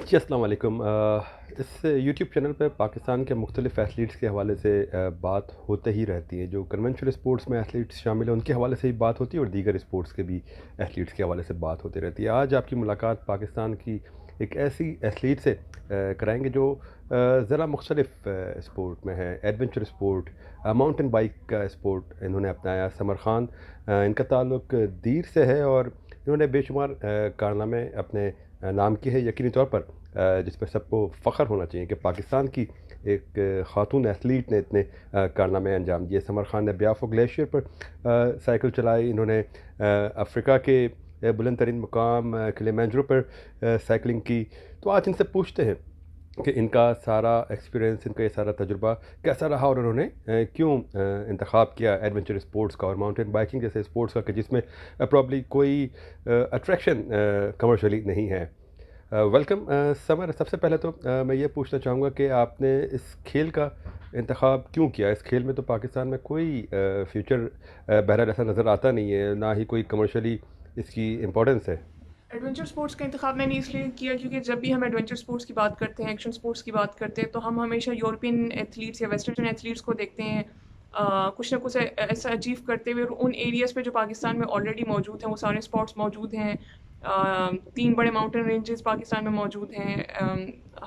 جی السلام علیکم۔ اس YouTube channel پہ پاکستان کے مختلف ایتھلیٹس کے حوالے سے بات ہوتے ہی رہتی ہے۔ جو کنونشنل اسپورٹس میں ایتھلیٹس شامل ہیں ان کے حوالے سے بھی بات ہوتی ہے، اور دیگر اسپورٹس کے بھی ایتھلیٹس کے حوالے سے بات ہوتی رہتی ہے۔ آج آپ کی ملاقات پاکستان کی ایک ایسی ایتھلیٹ سے کرائیں گے جو ذرا مختلف اسپورٹ میں ہے، ایڈونچر اسپورٹ، ماؤنٹین بائک کا اسپورٹ انہوں نے اپنایا۔ سمر خان، ان کا تعلق دیر سے ہے، اور انہوں نے بے شمار کارنامے اپنے نام کی ہے، یقینی طور پر جس پہ سب کو فخر ہونا چاہیے کہ پاکستان کی ایک خاتون ایتھلیٹ نے اتنے کارنامے انجام دیے۔ سمر خان نے بیافو گلیشیئر پر سائیکل چلائی، انہوں نے افریقہ کے بلند ترین مقام کلیمانجرو پر سائیکلنگ کی۔ تو آج ان سے پوچھتے ہیں کہ ان کا سارا ایکسپیرینس، ان کا یہ سارا تجربہ کیسا رہا، اور انہوں نے کیوں انتخاب کیا ایڈونچر اسپورٹس کا اور ماؤنٹین بائکنگ جیسے اسپورٹس کا، کہ جس میں پرابلی کوئی اٹریکشن کمرشلی نہیں ہے۔ ویلکم سمر۔ سب سے پہلے تو میں یہ پوچھنا چاہوں گا کہ آپ نے اس کھیل کا انتخاب کیوں کیا؟ اس کھیل میں تو پاکستان میں کوئی فیوچر بہرحال ایسا نظر آتا نہیں ہے، نہ ہی کوئی کمرشلی اس کی امپورٹنس ہے۔ ایڈونچر اسپورٹس کا انتخاب میں نے اس لیے کیا کیونکہ جب بھی ہم ایڈونچر اسپورٹس کی بات کرتے ہیں، ایکشن اسپورٹس کی بات کرتے ہیں، تو ہم ہمیشہ یورپین ایتھلیٹس یا ویسٹرن ایتھلیٹس کو دیکھتے ہیں کچھ نہ کچھ ایسا اچیو کرتے ہوئے، اور ان ایریاز پہ جو پاکستان میں آلریڈی موجود ہیں وہ سارے اسپورٹس موجود ہیں۔ 3 بڑے ماؤنٹین رینجز پاکستان میں موجود ہیں،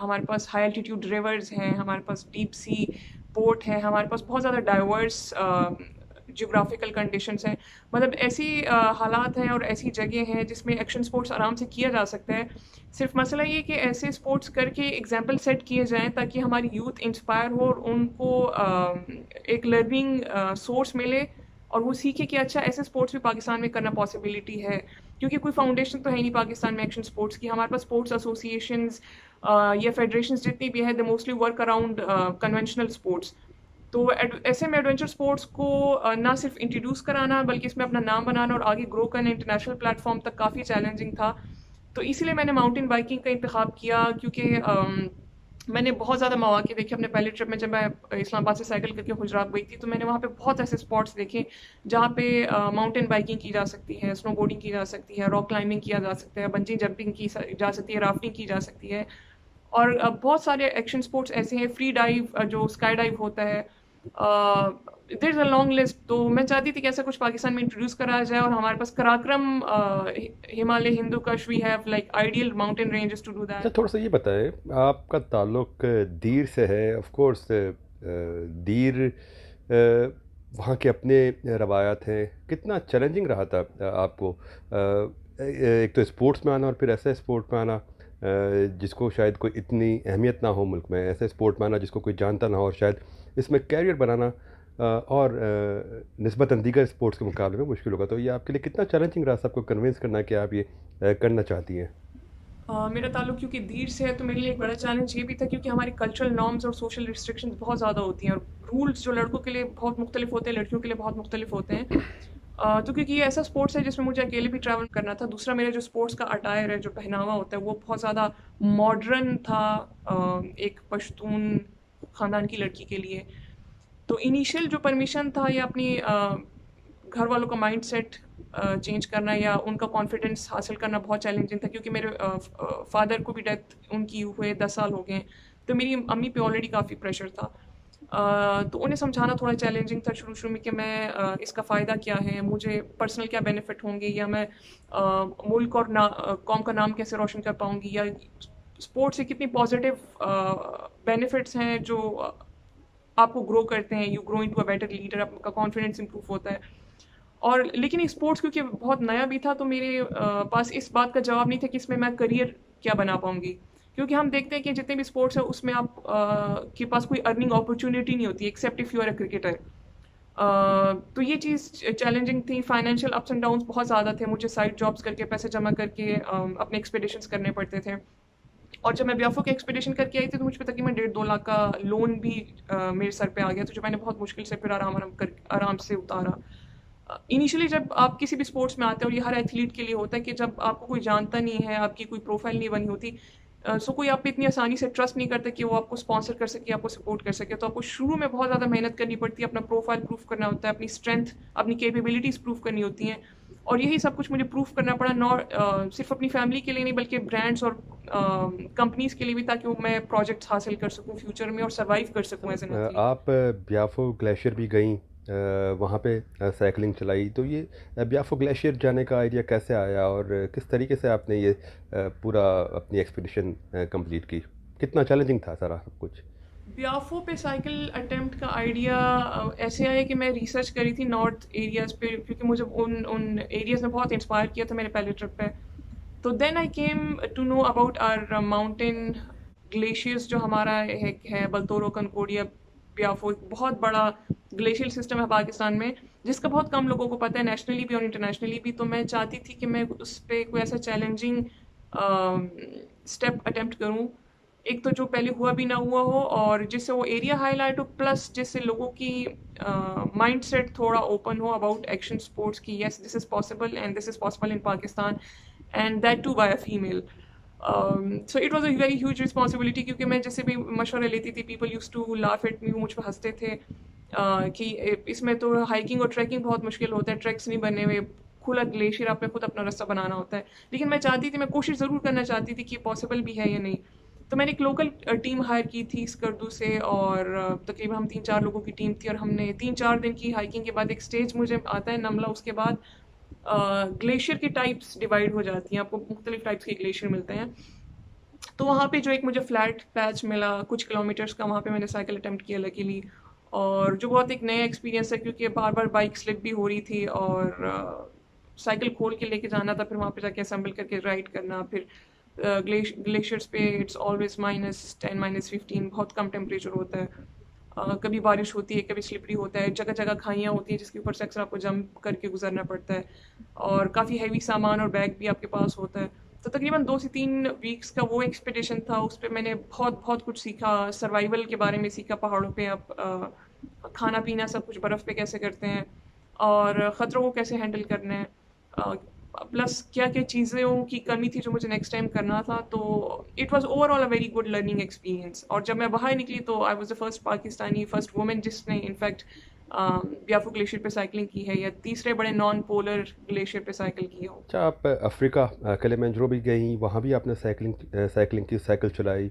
ہمارے پاس ہائی الٹیٹیوڈ ریورز ہیں، ہمارے پاس ڈیپ سی پورٹ ہے، ہمارے پاس بہت زیادہ ڈائیورس جغرافیکل کنڈیشنز ہیں۔ مطلب ایسی حالات ہیں اور ایسی جگہ ہیں جس میں ایکشن اسپورٹس آرام سے کیا جا سکتا ہے۔ صرف مسئلہ یہ کہ ایسے اسپورٹس کر کے ایگزامپل سیٹ کیے جائیں تاکہ ہماری یوتھ انسپائر ہو اور ان کو ایک لرننگ سورس ملے، اور وہ سیکھے کہ اچھا ایسے اسپورٹس بھی پاکستان میں کرنا پاسبلٹی ہے، کیونکہ کوئی فاؤنڈیشن تو ہے نہیں پاکستان میں ایکشن اسپورٹس کی۔ ہمارے پاس اسپورٹس ایسوسیشنز یا فیڈریشنز جتنی بھی ہیں، they mostly work around conventional sports. تو ایسے میں ایڈونچر اسپورٹس کو نہ صرف انٹروڈیوس کرانا بلکہ اس میں اپنا نام بنانا اور آگے گرو کرنا انٹرنیشنل پلیٹ فارم تک کافی چیلنجنگ تھا۔ تو اسی لیے میں نے ماؤنٹین بائکنگ کا انتخاب کیا، کیونکہ میں نے بہت زیادہ مواقع دیکھے اپنے پہلے ٹرپ میں۔ جب میں اسلام آباد سے سائیکل کر کے گجرات گئی تھی تو میں نے وہاں پہ بہت ایسے اسپاٹس دیکھے جہاں پہ ماؤنٹین بائکنگ کی جا سکتی ہے، اسنو بورڈنگ کی جا سکتی ہے، راک کلائمبنگ کیا جا سکتا ہے، بنجی جمپنگ کی جا سکتی ہے، رافٹنگ کی جا سکتی ہے، اور بہت سارے ایکشن اسپورٹس ایسے ہیں، فری ڈائیو جو اسکائی ڈائیو ہوتا ہے، دیر از اے لانگ لسٹ۔ تو میں چاہتی تھی کہ ایسا کچھ پاکستان میں انٹروڈیوس کرایا جائے، اور ہمارے پاس Karakoram Himalaya Hindu Kush we have like ideal mountain ranges to do اچھا، دیٹ۔ تھوڑا سا یہ بتائیں، آپ کا تعلق دیر سے ہے، آف کورس دیر وہاں کے اپنے روایات ہیں، کتنا چیلنجنگ رہا تھا آپ کو ایک تو اسپورٹس میں آنا، اور پھر ایسے اسپورٹ میں آنا جس کو شاید کوئی اتنی اہمیت نہ ہو ملک میں، ایسے اسپورٹ میں آنا جس کو کوئی جانتا نہ ہو، اور شاید اس میں کیریئر بنانا اور نسبتاً دیگر اسپورٹس کے مقابلے میں مشکل ہوگا۔ تو یہ آپ کے لیے کتنا چیلنجنگ رہا سب کو کنونس کرنا کہ آپ یہ کرنا چاہتی ہیں؟ میرا تعلق کیونکہ دیر سے ہے تو میرے لیے ایک بڑا چیلنج یہ بھی تھا، کیونکہ ہماری کلچرل نارمز اور سوشل ریسٹرکشنز بہت زیادہ ہوتی ہیں، اور رولز جو لڑکوں کے لیے بہت مختلف ہوتے ہیں لڑکیوں کے لیے بہت مختلف ہوتے ہیں۔ تو کیونکہ یہ ایسا اسپورٹس ہے جس میں مجھے اکیلے بھی ٹریول کرنا تھا۔ دوسرا، میرا جو اسپورٹس کا اٹائر ہے، جو پہناوا ہوتا ہے، وہ بہت زیادہ ماڈرن تھا ایک پشتون خاندان کی لڑکی کے لیے۔ تو انیشیل جو پرمیشن تھا یا اپنی گھر والوں کا مائنڈ سیٹ چینج کرنا یا ان کا کانفیڈنس حاصل کرنا بہت چیلنجنگ تھا، کیونکہ میرے فادر کو بھی ڈیتھ ان کی ہوئے 10 سال ہو گئے ہیں، تو میری امی پہ آلریڈی کافی پریشر تھا۔ تو انہیں سمجھانا تھوڑا چیلنجنگ تھا شروع میں کہ میں اس کا فائدہ کیا ہے، مجھے پرسنل کیا بینیفٹ ہوں گے، یا میں ملک اور قوم کا نام کیسے روشن کر پاؤں گی، یا اسپورٹس سے کتنی پازیٹیو بینیفٹس ہیں جو آپ کو گرو کرتے ہیں، you grow into a better leader, آپ کا کانفیڈنس امپروو ہوتا ہے۔ اور لیکن اسپورٹس کیونکہ بہت نیا بھی تھا تو میرے پاس اس بات کا جواب نہیں تھا کہ اس میں کریئر کیا بنا پاؤں گی، کیونکہ ہم دیکھتے ہیں کہ جتنے بھی اسپورٹس ہیں اس میں آپ کے پاس کوئی ارننگ اپرچونیٹی نہیں ہوتی except if you are a cricketer. تو یہ چیز چیلنجنگ تھی، فائنینشیل اپس اینڈ ڈاؤنس بہت زیادہ تھے، مجھے سائڈ جابس کر کے پیسے جمع کر کے اپنے ایکسپیڈیشنس کرنے پڑتے تھے۔ اور جب میں بیافو کے ایکسپیڈیشن کر کے آئی تھی تو مجھ پہ تقریباً 1.5-2 لاکھ کا لون بھی میرے سر پہ آ گیا، تو جو میں نے بہت مشکل سے پھر آرام سے اتارا۔ انیشلی جب آپ کسی بھی اسپورٹس میں آتے ہیں، اور یہ ہر ایتھلیٹ کے لیے ہوتا ہے کہ جب آپ کو کوئی جانتا نہیں ہے، آپ کی کوئی پروفائل نہیں بنی ہوتی، سو کوئی آپ پہ اتنی آسانی سے ٹرسٹ نہیں کرتا کہ وہ آپ کو اسپانسر کر سکے، آپ کو سپورٹ کر سکے، تو آپ کو شروع میں بہت زیادہ محنت کرنی پڑتی ہے، اپنا پروفائل پروف کرنا ہوتا ہے، اپنی اسٹرینتھ، اپنی کیپیبلٹیز پروف کرنی ہوتی ہیں۔ اور یہی سب کچھ مجھے پروف کرنا پڑا، صرف اپنی فیملی کے لیے نہیں بلکہ برانڈس اور کمپنیز کے لیے بھی، تاکہ وہ میں پروجیکٹس حاصل کر سکوں فیوچر میں اور سروائیو کر سکوں ایز این ایتھلیٹ۔ آپ بیافو گلیشیئر بھی گئیں، وہاں پہ سائیکلنگ چلائی، تو یہ بیافو گلیشیئر جانے کا آئیڈیا کیسے آیا اور کس طریقے سے آپ نے یہ پورا اپنی ایکسپیڈیشن کمپلیٹ کی؟ کتنا چیلنجنگ تھا سارا سب کچھ؟ بیافو پہ سائیکل اٹیمپٹ کا آئیڈیا ایسے آیا کہ میں ریسرچ کری تھی نارتھ ایریاز پہ، کیونکہ مجھے ان ایریاز نے بہت انسپائر کیا تھا میرے پہلے ٹرپ پہ۔ تو then I came to know about our mountain glaciers, جو ہمارا ہے بلتورو، کنکوڈیا، بیافو، ایک بہت بڑا گلیشیئر سسٹم ہے پاکستان میں، جس کا بہت کم لوگوں کو پتہ ہے، نیشنلی بھی اور انٹرنیشنلی بھی۔ تو میں چاہتی تھی کہ میں اس پہ کوئی ایسا چیلنجنگ اسٹیپ اٹیمپٹ کروں، ایک تو جو پہلے ہوا بھی نہ ہوا ہو، اور جس سے وہ ایریا ہائی لائٹ ہو، پلس جس سے لوگوں کی مائنڈ سیٹ تھوڑا اوپن ہو اباؤٹ ایکشن اسپورٹس کی، yes this is possible and this is possible in Pakistan and that too by a female. So it was a very huge responsibility, کیونکہ میں جیسے بھی مشورہ لیتی تھی، people used to laugh at me, مجھ پہ ہنستے تھے کہ اس میں تو ہائیکنگ اور ٹریکنگ بہت مشکل ہوتا ہے، ٹریکس نہیں بنے ہوئے، کھلا گلیشیئر آپ نے خود اپنا راستہ بنانا ہوتا ہے۔ لیکن میں چاہتی تھی، میں کوشش ضرور کرنا چاہتی تھی کہ پاسبل بھی ہے یا نہیں۔ تو میں نے ایک لوکل ٹیم ہائر کی تھی اسکردو سے، اور تقریباً ہم 3-4 لوگوں کی ٹیم تھی، اور ہم نے 3-4 دن کی ہائکنگ کے بعد ایک اسٹیج مجھے آتا ہے نملہ، اس کے بعد گلیشیئر کی ٹائپس ڈیوائڈ ہو جاتی ہیں، آپ کو مختلف ٹائپس کے گلیشیئر ملتے ہیں۔ تو وہاں پہ جو ایک مجھے فلیٹ پیچ ملا کچھ کلومیٹرز کا، وہاں پہ میں نے سائیکل اٹیمپٹ کیا لکیلی، اور جو بہت ایک نیا ایکسپیرینس ہے، کیونکہ بار بار بائک سلپ بھی ہو رہی تھی، اور سائیکل کھول کے لے کے جانا تھا، پھر وہاں پہ جا کے اسمبل کر کے رائڈ کرنا، پھر گلیشیئرس پہ اٹس آلویز -10 -15، بہت کم ٹیمپریچر ہوتا ہے، کبھی بارش ہوتی ہے، کبھی سلپری ہوتا ہے، جگہ جگہ کھائیاں ہوتی ہیں جس کے اوپر سے اکثر آپ کو جمپ کر کے گزرنا پڑتا ہے، اور کافی ہیوی سامان اور بیگ بھی آپ کے پاس ہوتا ہے۔ تو تقریباً 2 سے 3 ویکس کا وہ ایکسپیڈیشن تھا، اس پہ میں نے بہت کچھ سیکھا، سروائیول کے بارے میں سیکھا، پہاڑوں پہ آپ کھانا پینا سب کچھ برف پہ کیسے کرتے ہیں، اور خطروں کو کیسے ہینڈل کرنا ہے، پلس کیا کیا چیزوں کی کمی تھی جو مجھے نیکسٹ ٹائم کرنا تھا۔ تو it was overall a very good learning experience. اور جب میں باہر نکلی تو I was the first Pakistani, first woman جس نے انفیکٹ بیافو گلیشیئر پہ سائیکلنگ کی ہے، یا تیسرے بڑے نان پولر گلیشیئر پہ سائیکل کی ہو۔ اچھا، آپ افریقہ کلیمنجرو بھی گئیں، وہاں بھی آپ نے سائیکلنگ کی، سائیکل چلائی،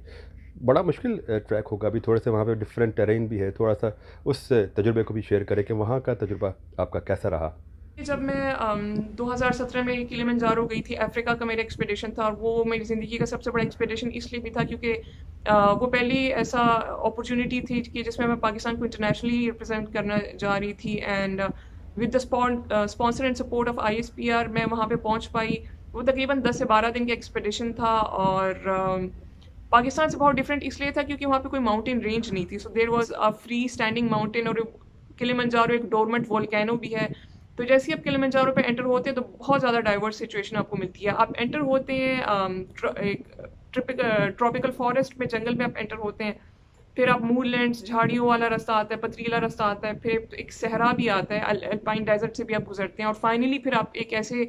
بڑا مشکل ٹریک ہوگا بھی، تھوڑے سے وہاں پہ ڈفرینٹ ٹیرین بھی ہے، تھوڑا سا اس تجربے کو بھی شیئر کریں کہ وہاں کا تجربہ آپ کا کیسا رہا؟ جب میں 2017 میں کلیمنجارو گئی تھی، افریقہ کا میرا ایکسپیڈیشن تھا، اور وہ میری زندگی کا سب سے بڑا ایکسپیڈیشن اس لیے بھی تھا کیونکہ وہ پہلی ایسا اپرچونیٹی تھی کہ جس میں پاکستان کو انٹرنیشنلی ریپرزینٹ کرنا جا رہی تھی، and with the sponsor and support of ISPR میں وہاں پہ پہنچ پائی۔ وہ تقریباً 10 سے 12 دن کا ایکسپیڈیشن تھا، اور پاکستان سے بہت ڈفرینٹ اس لیے تھا کیونکہ وہاں پہ کوئی ماؤنٹین رینج نہیں تھی، so there was a free standing mountain, اور کلیمنجارو ایک ڈورمنٹ وولکینو بھی ہے۔ تو جیسے ہی آپ کلیمنجارو پہ انٹر ہوتے ہیں تو بہت زیادہ ڈائیورس سچویشن آپ کو ملتی ہے۔ آپ انٹر ہوتے ہیں ایک ٹراپیکل فارسٹ میں، جنگل میں آپ انٹر ہوتے ہیں، پھر آپ مور لینڈس، جھاڑیوں والا راستہ آتا ہے، پتریلا راستہ آتا ہے، پھر ایک صحرا بھی آتا ہے، الپائن ڈیزرٹ سے بھی آپ گزرتے ہیں، اور فائنلی پھر آپ ایک ایسے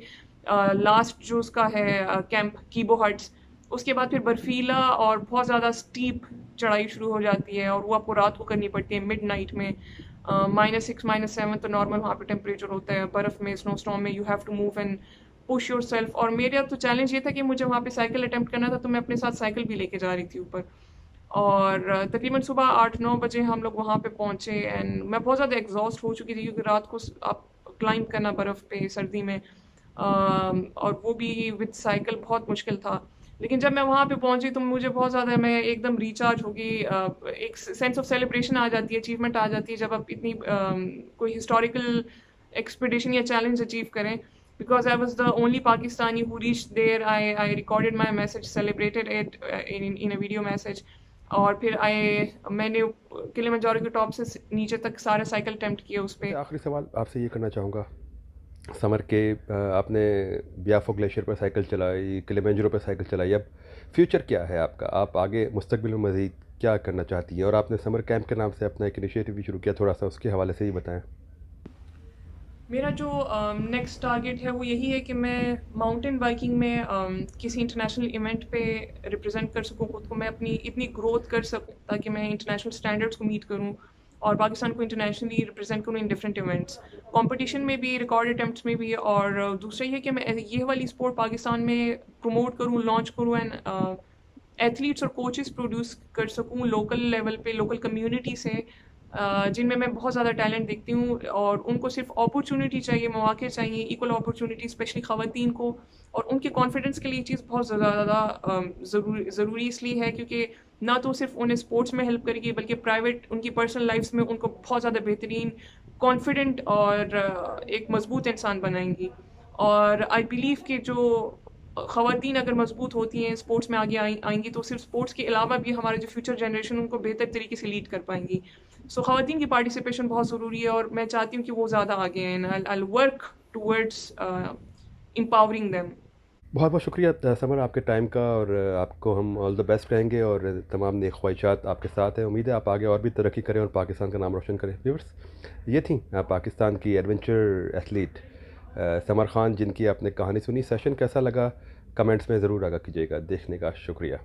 لاسٹ جو اس کا ہے کیمپ کیبو ہٹس، اس کے بعد پھر برفیلا اور بہت زیادہ اسٹیپ چڑھائی شروع ہو جاتی ہے، اور وہ آپ کو رات کو کرنی پڑتی ہے مڈ نائٹ میں، -6 -7 تو نارمل وہاں پہ ٹیمپریچر ہوتا ہے، برف میں، اسنو اسٹارم میں، you have to move and push yourself. اور میرا تو چیلنج یہ تھا کہ مجھے وہاں پہ سائیکل اٹیمپٹ کرنا تھا، تو میں اپنے ساتھ سائیکل بھی لے کے جا رہی تھی اوپر، اور تقریباً صبح 8-9 بجے ہم لوگ وہاں پہ پہنچے، اینڈ میں بہت زیادہ ایگزاسٹ ہو چکی تھی کیونکہ رات کو آپ کلائمب کرنا برف پہ سردی میں، اور وہ بھی وتھ سائیکل بہت مشکل تھا۔ لیکن جب میں وہاں پہ پہنچی تو مجھے بہت زیادہ، میں ایک دم ریچارج ہو گئی، ایک سینس آف سیلیبریشن آ جاتی ہے، اچیومنٹ آ جاتی ہے جب آپ اتنی کوئی ہسٹوریکل ایکسپیڈیشن یا چیلنج اچیو کریں، because I was the only Pakistani who reach there, I recorded my message, celebrated it in a video message, اور پھر میں نے کلیمنجارو کے ٹاپ سے نیچے تک سارا سائیکل اٹیمپٹ کیا اس پہ۔ آخری سوال آپ سے یہ کرنا چاہوں گا، سمر کے آپ نے بیافو گلیشیئر پہ سائیکل چلائی، کلیمنجرو پہ سائیکل چلائی، اب فیوچر کیا ہے آپ کا؟ آپ آگے مستقبل میں مزید کیا کرنا چاہتی ہیں؟ اور آپ نے سمر کیمپ کے نام سے اپنا ایک انیشیٹو بھی شروع کیا، تھوڑا سا اس کے حوالے سے ہی بتائیں۔ میرا جو نیکسٹ ٹارگیٹ ہے وہ یہی ہے کہ میں ماؤنٹین بائکنگ میں کسی انٹرنیشنل ایونٹ پہ ریپرزینٹ کر سکوں خود کو، میں اپنی اتنی گروتھ کر سکوں تاکہ میں انٹرنیشنل اسٹینڈرڈس کو میٹ کروں، اور پاکستان کو انٹرنیشنلی ریپرزینٹ کروں ان ڈفرینٹ ایونٹس، کمپٹیشن میں بھی، ریکارڈ اٹیمپٹس میں بھی، اور دوسرا یہ کہ میں یہ والی اسپورٹ پاکستان میں پروموٹ کروں، لانچ کروں، اینڈ ایتھلیٹس اور کوچز پروڈیوس کر سکوں لوکل لیول پہ، لوکل کمیونٹی سے، جن میں بہت زیادہ ٹیلنٹ دیکھتی ہوں، اور ان کو صرف اپرچونیٹی چاہیے، مواقع چاہیے، ایکول اپرچونیٹی اسپیشلی خواتین کو، اور ان کے کانفیڈنس کے لیے یہ چیز بہت زیادہ ضروری اس لیے ہے کیونکہ نہ تو صرف انہیں اسپورٹس میں ہیلپ کرے گی بلکہ پرائیویٹ ان کی پرسنل لائفس میں ان کو بہت زیادہ بہترین، کانفیڈنٹ اور ایک مضبوط انسان بنائیں گی. اور آئی بلیو کہ جو خواتین اگر مضبوط ہوتی ہیں اسپورٹس میں آگے آئیں گی تو صرف اسپورٹس کے علاوہ بھی ہمارے جو فیوچر جنریشن ان کو بہتر طریقے سے لیڈ کر پائیں گی. سو خواتین کی پارٹیسپیشن بہت ضروری ہے اور میں چاہتی ہوں کہ وہ زیادہ آگے ہیں. I'll work towards empowering them. بہت بہت شکریہ سمر آپ کے ٹائم کا، اور آپ کو ہم آل دا بیسٹ کہیں گے، اور تمام نیک خواہشات آپ کے ساتھ ہیں. امید ہے آپ آگے اور بھی ترقی کریں اور پاکستان کا نام روشن کریں. ویورس، یہ تھیں پاکستان کی ایڈونچر ایتھلیٹ سمر خان، جن کی آپ نے کہانی سنی. سیشن کیسا لگا کمنٹس میں ضرور آگاہ کیجیے گا. دیکھنے کا شکریہ.